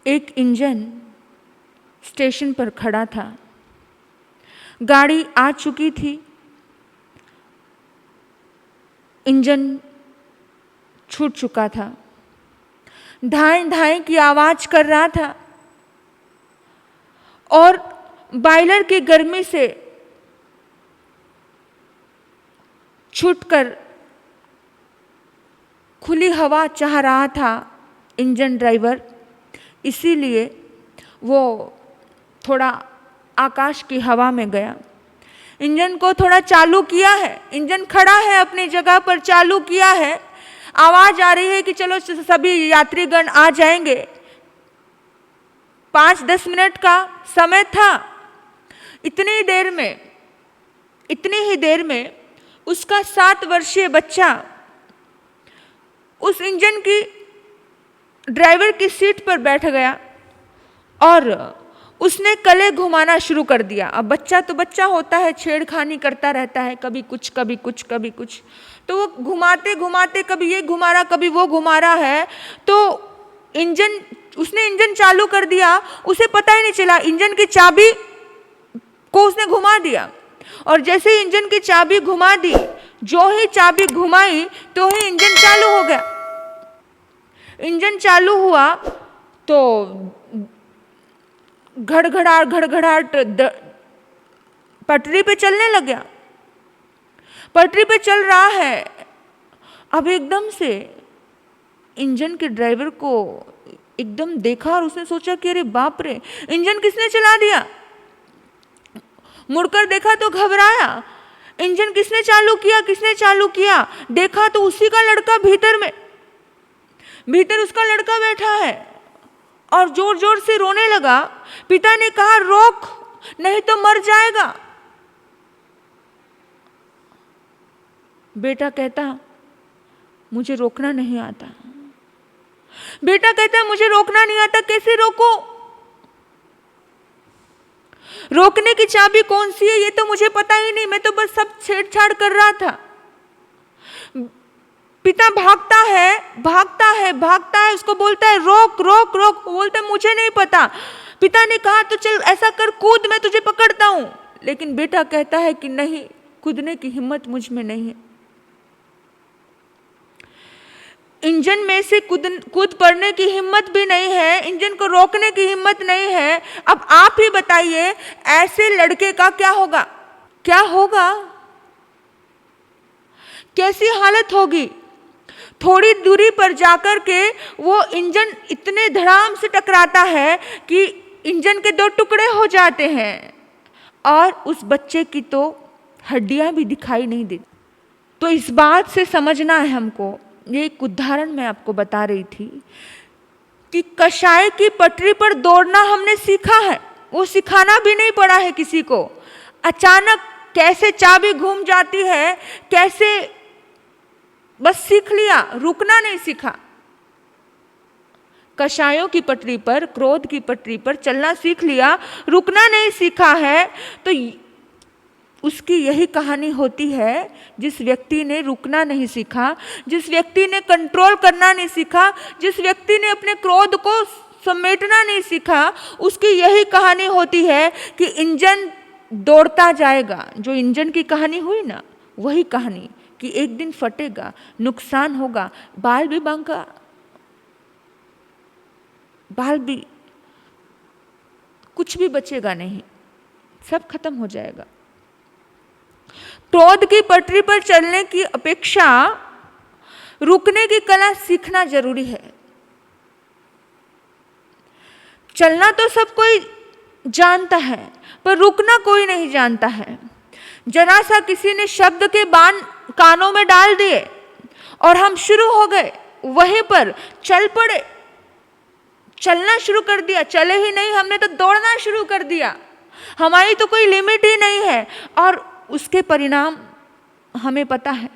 एक engine station पर खड़ा था। गाड़ी आ चुकी थी। इंजन छूट चुका था। धाएं धाएं की आवाज कर रहा था और बॉयलर की गर्मी से छूटकर खुली हवा चाह रहा था इंजन ड्राइवर, इसीलिए वो थोड़ा आकाश की हवा में गया। इंजन को थोड़ा चालू किया है, इंजन खड़ा है अपनी जगह पर, चालू किया है। आवाज आ रही है कि चलो सभी यात्रीगण आ जाएंगे। 5-10 मिनट का समय था। इतनी ही देर में उसका 7 वर्षीय बच्चा उस इंजन की ड्राइवर की सीट पर बैठ गया और उसने कले घुमाना शुरू कर दिया। अब बच्चा तो बच्चा होता है, छेड़खानी करता रहता है, कभी कुछ कभी कुछ कभी कुछ। तो वो घुमाते घुमाते कभी ये घुमा रहा कभी वो घुमा रहा है। तो उसने इंजन चालू कर दिया, उसे पता ही नहीं चला। इंजन की चाबी को उसने घुमा दिया और जैसे ही इंजन की चाबी घुमा दी, जो ही चाबी घुमाई तो ही इंजन चालू हो गया। इंजन चालू हुआ तो घड़घड़ाहट पटरी पे चलने लग गया। पटरी पे चल रहा है। अब एकदम से इंजन के ड्राइवर को एकदम देखा और उसने सोचा कि अरे बाप रे, इंजन किसने चला दिया। मुड़कर देखा तो घबराया। इंजन किसने चालू किया। देखा तो उसी का लड़का भीतर उसका लड़का बैठा है और जोर जोर से रोने लगा। पिता ने कहा रोक, नहीं तो मर जाएगा। बेटा कहता मुझे रोकना नहीं आता। बेटा कहता मुझे रोकना नहीं आता, कैसे रोको। रोकने की चाबी कौन सी है ये तो मुझे पता ही नहीं, मैं तो बस सब छेड़छाड़ कर रहा था। पिता भागता है, उसको बोलता है रोक रोक रोक। वो बोलता है मुझे नहीं पता। पिता ने कहा तो चल ऐसा कर, कूद, मैं तुझे पकड़ता हूं। लेकिन बेटा कहता है कि नहीं, कूदने की हिम्मत मुझ में नहीं है। इंजन में से कूद पड़ने की हिम्मत भी नहीं है, इंजन को रोकने की हिम्मत नहीं है। अब आप ही बताइए ऐसे लड़के का क्या होगा, कैसी हालत होगी। थोड़ी दूरी पर जाकर के वो इंजन इतने धड़ाम से टकराता है कि इंजन के 2 टुकड़े हो जाते हैं और उस बच्चे की तो हड्डियां भी दिखाई नहीं देती। तो इस बात से समझना है हमको, ये एक उदाहरण मैं आपको बता रही थी कि कषाय की पटरी पर दौड़ना हमने सीखा है, वो सिखाना भी नहीं पड़ा है किसी को। अचानक कैसे चाबी घूम जाती है, कैसे बस सीख लिया, रुकना नहीं सीखा। कषायों की पटरी पर, क्रोध की पटरी पर चलना सीख लिया, रुकना नहीं सीखा है। तो उसकी यही कहानी होती है। जिस व्यक्ति ने रुकना नहीं सीखा, जिस व्यक्ति ने कंट्रोल करना नहीं सीखा, जिस व्यक्ति ने अपने क्रोध को समेटना नहीं सीखा, उसकी यही कहानी होती है कि इंजन दौड़ता जाएगा। जो इंजन की कहानी हुई ना, वही कहानी कि एक दिन फटेगा, नुकसान होगा, बाल भी बांका, बाल भी, कुछ भी बचेगा नहीं, सब खत्म हो जाएगा। क्रोध की पटरी पर चलने की अपेक्षा रुकने की कला सीखना जरूरी है। चलना तो सब कोई जानता है, पर रुकना कोई नहीं जानता है। जरा सा किसी ने शब्द के बाण कानों में डाल दिए और हम शुरू हो गए, वहीं पर चल पड़े, चलना शुरू कर दिया। चले ही नहीं, हमने तो दौड़ना शुरू कर दिया। हमारी तो कोई लिमिट ही नहीं है और उसके परिणाम हमें पता है।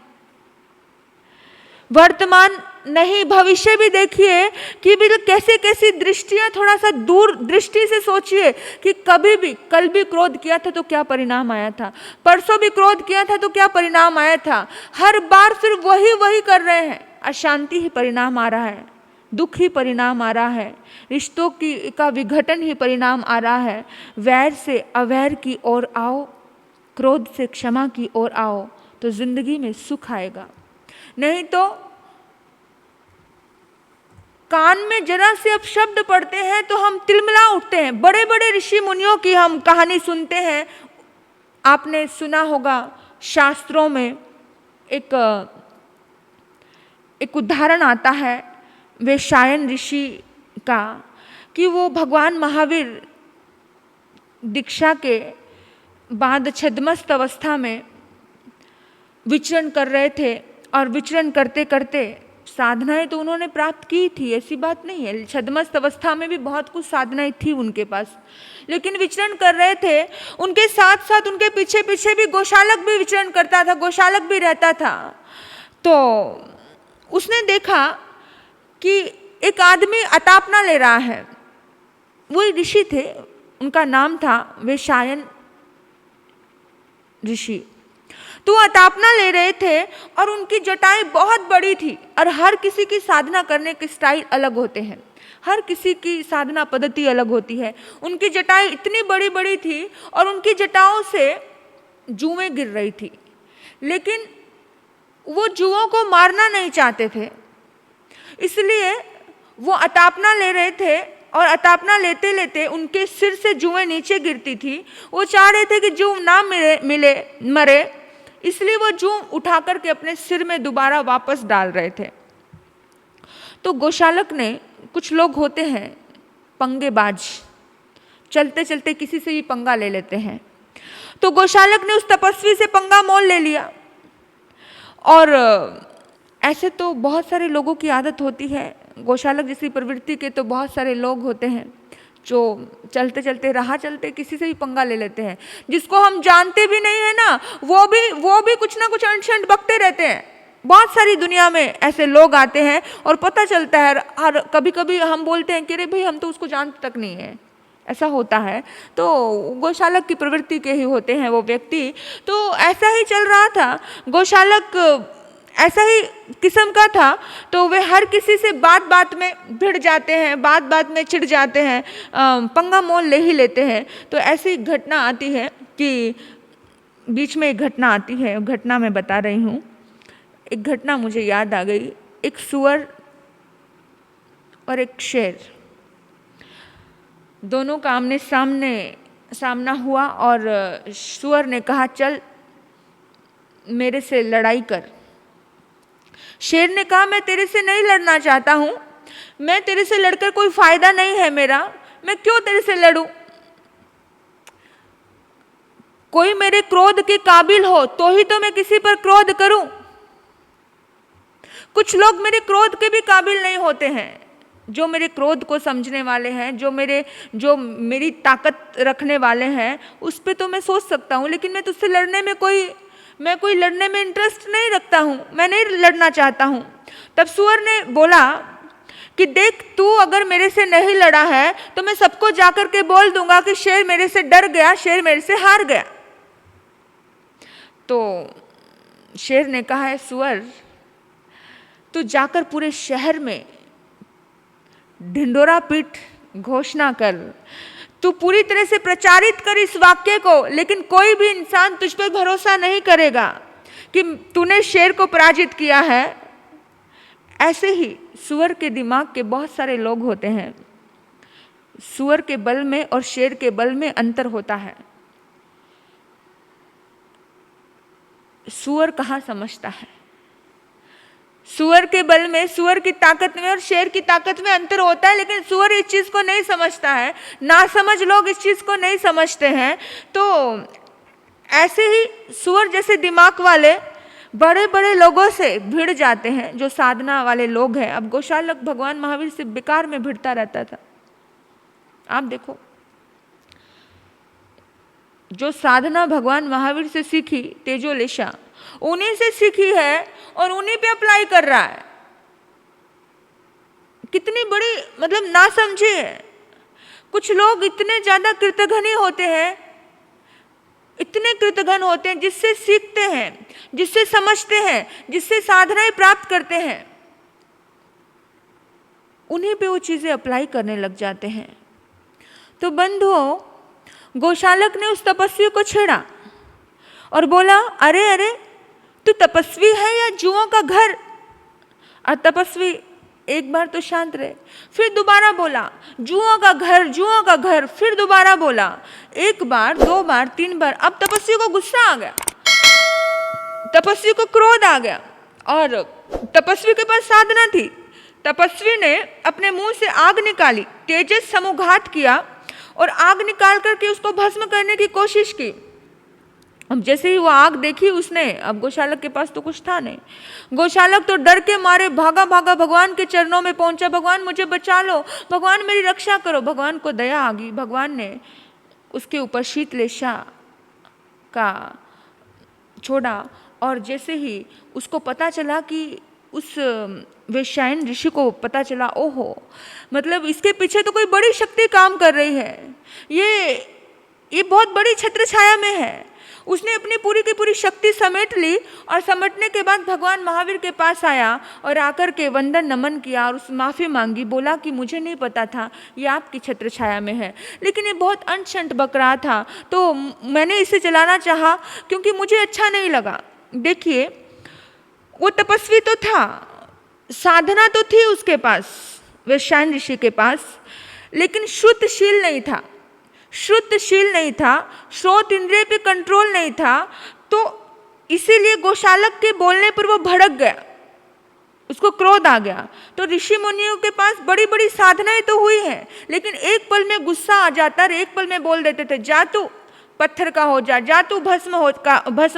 वर्तमान नहीं, भविष्य भी देखिए कि भी कैसे कैसी दृष्टियां, थोड़ा सा दूर दृष्टि से सोचिए कि कभी भी, कल भी क्रोध किया था तो क्या परिणाम आया था, परसों भी क्रोध किया था तो क्या परिणाम आया था। हर बार सिर्फ वही कर रहे हैं, अशांति ही परिणाम आ रहा है। दुख ही परिणाम आ रहा है, रिश्तों का विघटन ही परिणाम आ रहा है। वैर से अवैर की ओर आओ, क्रोध से क्षमा की ओर आओ, तो जिंदगी में सुख आएगा। नहीं तो कान में जरा से अब शब्द पड़ते हैं तो हम तिलमिला उठते हैं। बड़े बड़े ऋषि मुनियों की हम कहानी सुनते हैं। आपने सुना होगा शास्त्रों में एक उदाहरण आता है वैशंपायन ऋषि का, कि वो भगवान महावीर दीक्षा के बाद छद्मस्त अवस्था में विचरण कर रहे थे, और विचरण करते करते साधनाएं तो उन्होंने प्राप्त की थी, ऐसी बात नहीं है। छद्मस्त अवस्था में भी बहुत कुछ साधनाएं थी उनके पास, लेकिन विचरण कर रहे थे। उनके साथ साथ उनके पीछे पीछे भी गोशालक भी विचरण करता था, गोशालक भी रहता था। तो उसने देखा कि एक आदमी अतापना ले रहा है। वो ऋषि थे, उनका नाम था वैशंपायन ऋषि। तो अतापना ले रहे थे और उनकी जटाएं बहुत बड़ी थी, और हर किसी की साधना करने के स्टाइल अलग होते हैं, हर किसी की साधना पद्धति अलग होती है। उनकी जटाएं इतनी बड़ी बड़ी थी और उनकी जटाओं से जुएं गिर रही थी, लेकिन वो जुओं को मारना नहीं चाहते थे, इसलिए वो अतापना ले रहे थे। और अतापना लेते लेते उनके सिर से जुएं नीचे गिरती थी। वो चाह रहे थे कि जूं ना मरे, इसलिए वो जूं उठा करके अपने सिर में दोबारा वापस डाल रहे थे। तो गोशालक ने, कुछ लोग होते हैं पंगेबाज, चलते चलते किसी से भी पंगा ले लेते हैं। तो गोशालक ने उस तपस्वी से पंगा मोल ले लिया। और ऐसे तो बहुत सारे लोगों की आदत होती है, गोशालक जैसी प्रवृत्ति के तो बहुत सारे लोग होते हैं जो चलते चलते राह चलते किसी से भी पंगा ले लेते हैं। जिसको हम जानते भी नहीं है ना, वो भी कुछ ना कुछ अनशन बकते रहते हैं। बहुत सारी दुनिया में ऐसे लोग आते हैं और पता चलता है, और कभी कभी हम बोलते हैं कि अरे भाई हम तो उसको जानते तक नहीं है, ऐसा होता है। तो गोशालक की प्रवृत्ति के ही होते हैं वो व्यक्ति। तो ऐसा ही चल रहा था, गोशालक ऐसा ही किस्म का था। तो वे हर किसी से बात बात में भिड़ जाते हैं, बात बात में चिढ़ जाते हैं, पंगा मोल ले ही लेते हैं। तो ऐसी घटना आती है कि बीच में एक घटना आती है, घटना मैं बता रही हूँ। एक घटना मुझे याद आ गई। एक सूअर और एक शेर, दोनों का आमने सामना हुआ, और सूअर ने कहा चल मेरे से लड़ाई कर। शेर ने कहा मैं तेरे से नहीं लड़ना चाहता हूँ, मैं तेरे से लड़कर कोई फायदा नहीं है मेरा, मैं क्यों तेरे से लड़ूं। कोई मेरे क्रोध के काबिल हो तो ही तो मैं किसी पर क्रोध करूं। कुछ लोग मेरे क्रोध के भी काबिल नहीं होते हैं, जो मेरे क्रोध को समझने वाले हैं, जो मेरी ताकत रखने वाले हैं, उस पे तो मैं सोच सकता हूँ, लेकिन मैं तुझसे लड़ने में कोई लड़ने में इंटरेस्ट नहीं रखता हूँ, मैं नहीं लड़ना चाहता हूँ। तब सूअर ने बोला कि देख तू अगर मेरे से नहीं लड़ा है तो मैं सबको जाकर के बोल दूंगा कि शेर मेरे से डर गया, शेर मेरे से हार गया। तो शेर ने कहा है सूअर तू जाकर पूरे शहर में ढिंडोरा पीट घोषणा कर, तू पूरी तरह से प्रचारित कर इस वाक्य को, लेकिन कोई भी इंसान तुझ पर भरोसा नहीं करेगा कि तूने शेर को पराजित किया है। ऐसे ही सूअर के दिमाग के बहुत सारे लोग होते हैं। सूअर के बल में और शेर के बल में अंतर होता है। सूअर कहाँ समझता है? सूअर के बल में, सूअर की ताकत में और शेर की ताकत में अंतर होता है, लेकिन सूअर इस चीज को नहीं समझता है। नासमझ लोग इस चीज को नहीं समझते हैं। तो ऐसे ही सूअर जैसे दिमाग वाले बड़े बड़े लोगों से भिड़ जाते हैं, जो साधना वाले लोग हैं। अब गोशालक भगवान महावीर से बेकार में भिड़ता रहता था। आप देखो, जो साधना भगवान महावीर से सीखी तेजोलेशा, उन्हीं से सीखी है और उन्हीं पे अप्लाई कर रहा है। कितनी बड़ी मतलब ना समझे है। कुछ लोग इतने ज्यादा कृतघ्नी होते हैं, इतने कृतघ्न होते हैं, जिससे सीखते हैं, जिससे समझते हैं, जिससे साधनाएं प्राप्त करते हैं, उन्हीं पे वो चीज़ें अप्लाई करने लग जाते हैं। तो बंधुओं, गोशालक ने उस तपस्वी को छेड़ा और बोला, अरे अरे, तू तपस्वी है या जुओं का घर? और तपस्वी एक बार तो शांत रहे, फिर दोबारा बोला, जुओं का घर, जुओं का घर। फिर दोबारा बोला, एक बार, दो बार, तीन बार। अब तपस्वी को गुस्सा आ गया, तपस्वी को क्रोध आ गया, और तपस्वी के पास साधना थी। तपस्वी ने अपने मुंह से आग निकाली, तेजस समुघात किया और आग निकाल करके उसको भस्म करने की कोशिश की। अब जैसे ही वो आग देखी उसने, अब गोशालक के पास तो कुछ था नहीं। गोशालक तो डर के मारे भागा भागा भगवान के चरणों में पहुंचा, भगवान मुझे बचा लो, भगवान मेरी रक्षा करो। भगवान को दया आ गई, भगवान ने उसके ऊपर शीतलेशा का छोड़ा। और जैसे ही उसको पता चला कि उस वेश्यायन ऋषि को पता चला, ओहो, मतलब इसके पीछे तो कोई बड़ी शक्ति काम कर रही है, ये बहुत बड़ी छत्र छाया में है। उसने अपनी पूरी की पूरी शक्ति समेट ली और समेटने के बाद भगवान महावीर के पास आया और आकर के वंदन नमन किया और उस माफ़ी मांगी। बोला कि मुझे नहीं पता था ये आपकी छत्र छाया में है, लेकिन ये बहुत अनशंट बक रहा था तो मैंने इसे जलाना चाहा क्योंकि मुझे अच्छा नहीं लगा। देखिए, वो तपस्वी तो था, साधना तो थी उसके पास, वेश्यायन ऋषि के पास, लेकिन शुद्धशील नहीं था, शुद्धशील नहीं था, श्रोत इंद्रिय पे कंट्रोल नहीं था। तो इसीलिए गोशालक के बोलने पर वो भड़क गया, उसको क्रोध आ गया। तो ऋषि मुनियों के पास बड़ी बड़ी साधनाएं तो हुई हैं, लेकिन एक पल में गुस्सा आ जाता, एक पल में बोल देते थे, जा तू पत्थर का हो जा, जा तू भस्म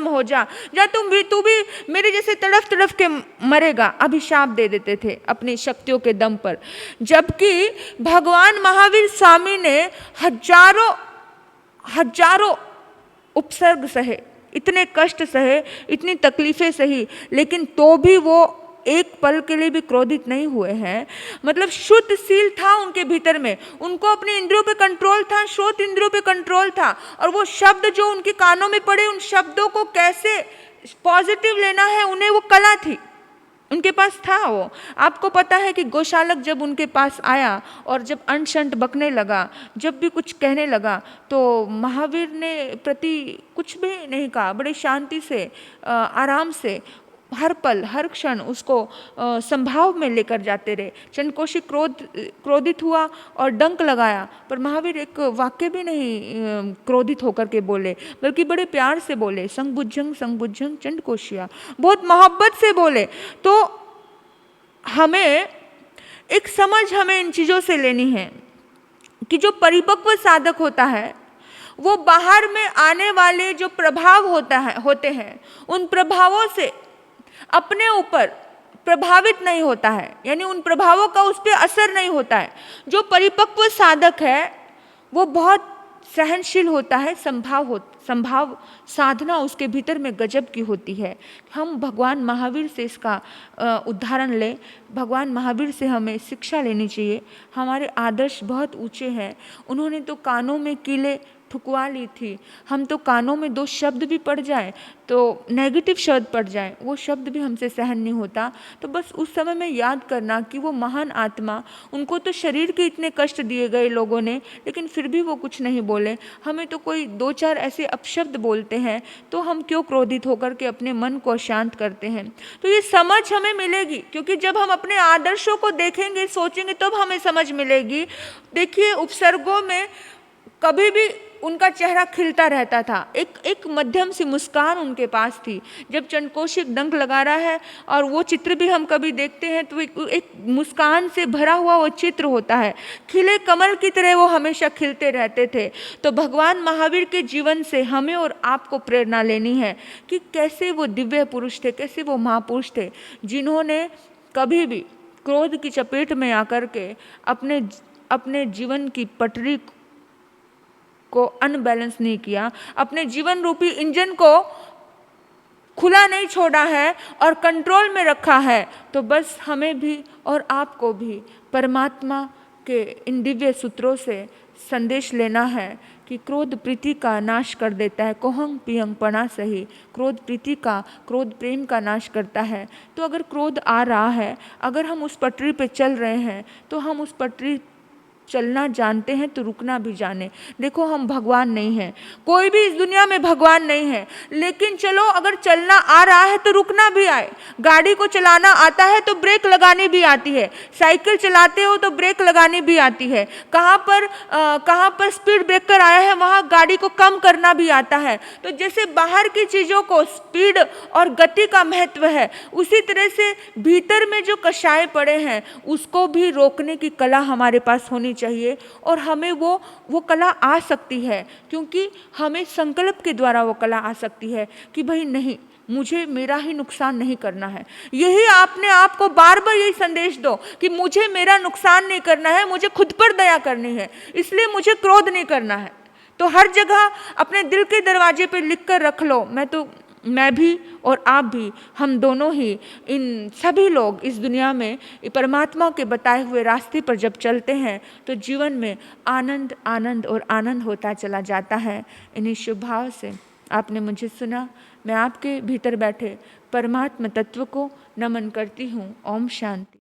हो जा, जा तू भी मेरे जैसे तड़फ तड़फ के मरेगा। अभिशाप दे देते थे अपनी शक्तियों के दम पर। जबकि भगवान महावीर स्वामी ने हजारों उपसर्ग सहे, इतने कष्ट सहे, इतनी तकलीफें सही, लेकिन तो भी वो एक पल के लिए भी क्रोधित नहीं हुए हैं। मतलब शुद्धशील था उनके भीतर में, उनको अपने इंद्रियों पे कंट्रोल था, श्रोत इंद्रियों पे कंट्रोल था। और वो शब्द जो उनके कानों में पड़े, उन शब्दों को कैसे पॉजिटिव लेना है, उन्हें वो कला थी, उनके पास था वो। आपको पता है कि गोशालक जब उनके पास आया और जब अनशंट बकने लगा, जब भी कुछ कहने लगा, तो महावीर ने प्रति कुछ भी नहीं कहा, बड़े शांति से आराम से हर पल हर क्षण उसको संभाव में लेकर जाते रहे। चंडकोशी क्रोधित हुआ और डंक लगाया, पर महावीर एक वाक्य भी नहीं क्रोधित होकर के बोले, बल्कि बड़े प्यार से बोले, संग बुझंग चंडकोशिया, बहुत मोहब्बत से बोले। तो हमें एक समझ हमें इन चीज़ों से लेनी है कि जो परिपक्व साधक होता है वो बाहर में आने वाले जो प्रभाव होते हैं उन प्रभावों से अपने ऊपर प्रभावित नहीं होता है, यानी उन प्रभावों का उस पर असर नहीं होता है। जो परिपक्व साधक है वो बहुत सहनशील होता है, संभाव साधना उसके भीतर में गजब की होती है। हम भगवान महावीर से इसका उदाहरण लें, भगवान महावीर से हमें शिक्षा लेनी चाहिए। हमारे आदर्श बहुत ऊंचे हैं, उन्होंने तो कानों में कीले ठुकवा ली थी। हम तो कानों में दो शब्द भी पड़ जाए, तो नेगेटिव शब्द पड़ जाए, वो शब्द भी हमसे सहन नहीं होता। तो बस उस समय में याद करना कि वो महान आत्मा, उनको तो शरीर के इतने कष्ट दिए गए लोगों ने, लेकिन फिर भी वो कुछ नहीं बोले। हमें तो कोई दो चार ऐसे अपशब्द बोलते हैं तो हम क्यों क्रोधित होकर के अपने मन को अशांत करते हैं। तो ये समझ हमें मिलेगी, क्योंकि जब हम अपने आदर्शों को देखेंगे, सोचेंगे, तब हमें समझ मिलेगी। देखिए, उपसर्गों में कभी भी उनका चेहरा खिलता रहता था, एक मध्यम सी मुस्कान उनके पास थी। जब चंडकोशी डंक लगा रहा है, और वो चित्र भी हम कभी देखते हैं तो एक मुस्कान से भरा हुआ वो चित्र होता है, खिले कमल की तरह वो हमेशा खिलते रहते थे। तो भगवान महावीर के जीवन से हमें और आपको प्रेरणा लेनी है कि कैसे वो दिव्य पुरुष थे, कैसे वो महापुरुष थे, जिन्होंने कभी भी क्रोध की चपेट में आकर के अपने जीवन की पटरी को अनबैलेंस नहीं किया, अपने जीवन रूपी इंजन को खुला नहीं छोड़ा है और कंट्रोल में रखा है। तो बस हमें भी और आपको भी परमात्मा के इन दिव्य सूत्रों से संदेश लेना है कि क्रोध प्रीति का नाश कर देता है। कोहंग पियंग पणा सही, क्रोध प्रीति का, क्रोध प्रेम का नाश करता है। तो अगर क्रोध आ रहा है, अगर हम उस पटरी पे चल रहे हैं, तो हम उस पटरी चलना जानते हैं तो रुकना भी जाने। देखो, हम भगवान नहीं हैं, कोई भी इस दुनिया में भगवान नहीं है, लेकिन चलो अगर चलना आ रहा है तो रुकना भी आए। गाड़ी को चलाना आता है तो ब्रेक लगानी भी आती है, साइकिल चलाते हो तो ब्रेक लगानी भी आती है। कहाँ पर स्पीड ब्रेकर आया है वहाँ गाड़ी को कम करना भी आता है। तो जैसे बाहर की चीज़ों को स्पीड और गति का महत्व है, उसी तरह से भीतर में जो कषाय पड़े हैं उसको भी रोकने की कला हमारे पास होनी चाहिए। और हमें वो कला आ सकती है, क्योंकि हमें संकल्प के द्वारा वो कला आ सकती है कि भाई नहीं, मुझे मेरा ही नुकसान नहीं करना है। यही आपने आपको बार बार यही संदेश दो कि मुझे मेरा नुकसान नहीं करना है, मुझे खुद पर दया करनी है, इसलिए मुझे क्रोध नहीं करना है। तो हर जगह अपने दिल के दरवाजे पे लिख कर रख लो। मैं भी और आप भी, हम दोनों ही, इन सभी लोग इस दुनिया में परमात्मा के बताए हुए रास्ते पर जब चलते हैं तो जीवन में आनंद आनंद और आनंद होता चला जाता है। इन्हीं शुभ भाव से आपने मुझे सुना। मैं आपके भीतर बैठे परमात्मा तत्व को नमन करती हूँ। ओम शांति।